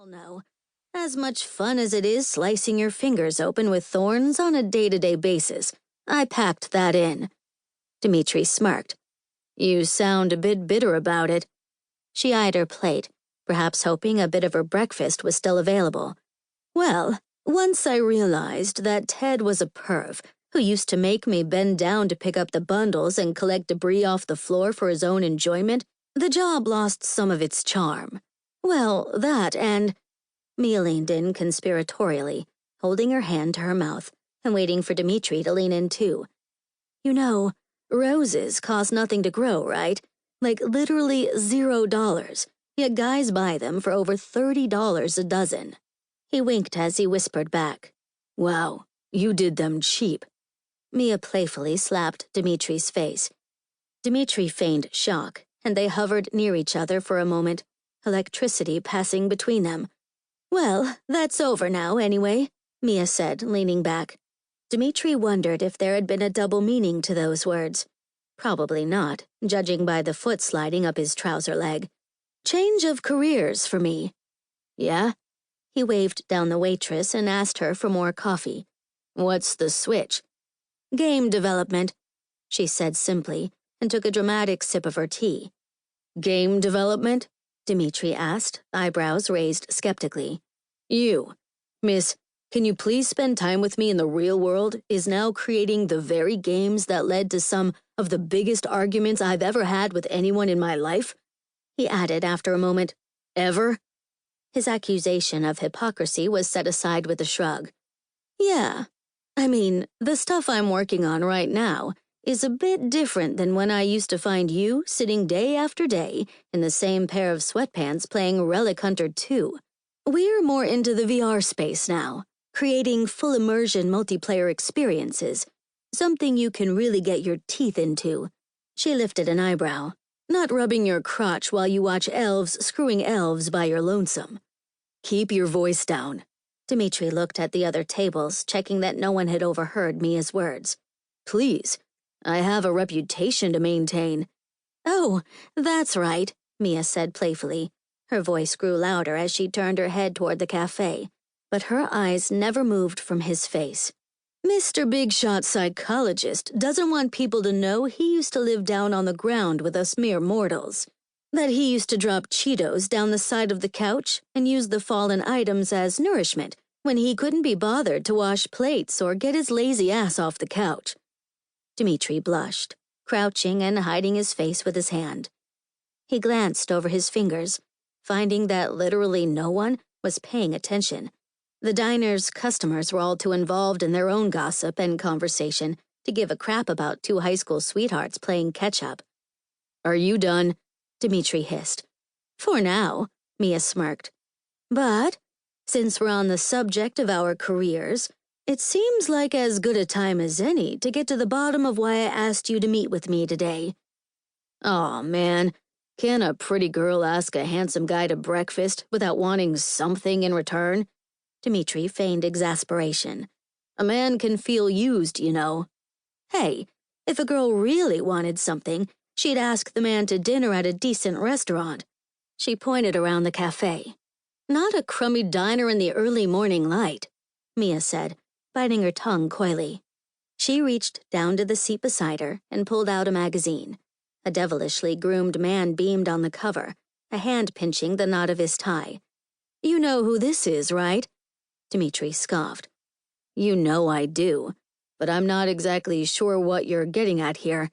Hell no. As much fun as it is slicing your fingers open with thorns on a day-to-day basis, I packed that in. Dimitri smirked. You sound a bit bitter about it. She eyed her plate, perhaps hoping a bit of her breakfast was still available. Well, once I realized that Ted was a perv who used to make me bend down to pick up the bundles and collect debris off the floor for his own enjoyment, the job lost some of its charm. Well, that and... Mia leaned in conspiratorially, holding her hand to her mouth and waiting for Dimitri to lean in too. You know, roses cost nothing to grow, right? Like literally $0. Yet guys buy them for over $30 a dozen. He winked as he whispered back. Wow, you did them cheap. Mia playfully slapped Dimitri's face. Dimitri feigned shock, and they hovered near each other for a moment, electricity passing between them. Well, that's over now anyway, Mia said, leaning back. Dimitri wondered if there had been a double meaning to those words. Probably not, judging by the foot sliding up his trouser leg. Change of careers for me. Yeah? He waved down the waitress and asked her for more coffee. What's the switch? Game development, she said simply, and took a dramatic sip of her tea. Game development? Dimitri asked, eyebrows raised skeptically. You, Miss, can you please spend time with me in the real world, is now creating the very games that led to some of the biggest arguments I've ever had with anyone in my life? He added after a moment, Ever? His accusation of hypocrisy was set aside with a shrug. Yeah, I mean, the stuff I'm working on right now is a bit different than when I used to find you sitting day after day in the same pair of sweatpants playing Relic Hunter 2. We're more into the VR space now, creating full immersion multiplayer experiences, something you can really get your teeth into. She lifted an eyebrow, not rubbing your crotch while you watch elves screwing elves by your lonesome. Keep your voice down. Dimitri looked at the other tables, checking that no one had overheard Mia's words. Please, I have a reputation to maintain. Oh, that's right, Mia said playfully. Her voice grew louder as she turned her head toward the cafe, but her eyes never moved from his face. Mr. Big Shot Psychologist doesn't want people to know he used to live down on the ground with us mere mortals. That he used to drop Cheetos down the side of the couch and use the fallen items as nourishment when he couldn't be bothered to wash plates or get his lazy ass off the couch. Dimitri blushed, crouching and hiding his face with his hand. He glanced over his fingers, finding that literally no one was paying attention. The diner's customers were all too involved in their own gossip and conversation to give a crap about two high school sweethearts playing catch-up. Are you done? Dimitri hissed. For now, Mia smirked. But, since we're on the subject of our careers, it seems like as good a time as any to get to the bottom of why I asked you to meet with me today. Aw, man, can a pretty girl ask a handsome guy to breakfast without wanting something in return? Dimitri feigned exasperation. A man can feel used, you know. Hey, if a girl really wanted something, she'd ask the man to dinner at a decent restaurant. She pointed around the cafe. Not a crummy diner in the early morning light, Mia said, biting her tongue coyly. She reached down to the seat beside her and pulled out a magazine. A devilishly groomed man beamed on the cover, a hand pinching the knot of his tie. You know who this is, right? Dimitri scoffed. You know I do, but I'm not exactly sure what you're getting at here.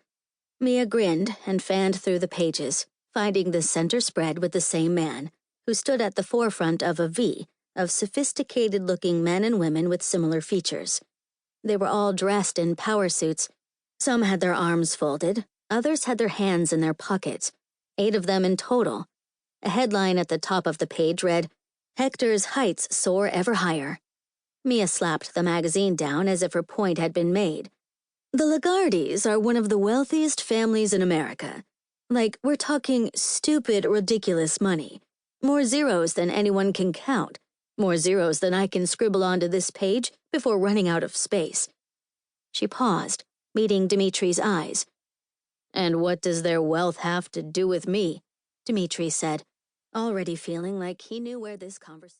Mia grinned and fanned through the pages, finding the center spread with the same man, who stood at the forefront of a V of sophisticated-looking men and women with similar features. They were all dressed in power suits. Some had their arms folded, others had their hands in their pockets, 8 of them in total. A headline at the top of the page read, Hector's heights soar ever higher. Mia slapped the magazine down as if her point had been made. The Lagardis are one of the wealthiest families in America. Like, we're talking stupid, ridiculous money. More zeros than anyone can count. More zeros than I can scribble onto this page before running out of space. She paused, meeting Dimitri's eyes. And what does their wealth have to do with me? Dimitri said, already feeling like he knew where this conversation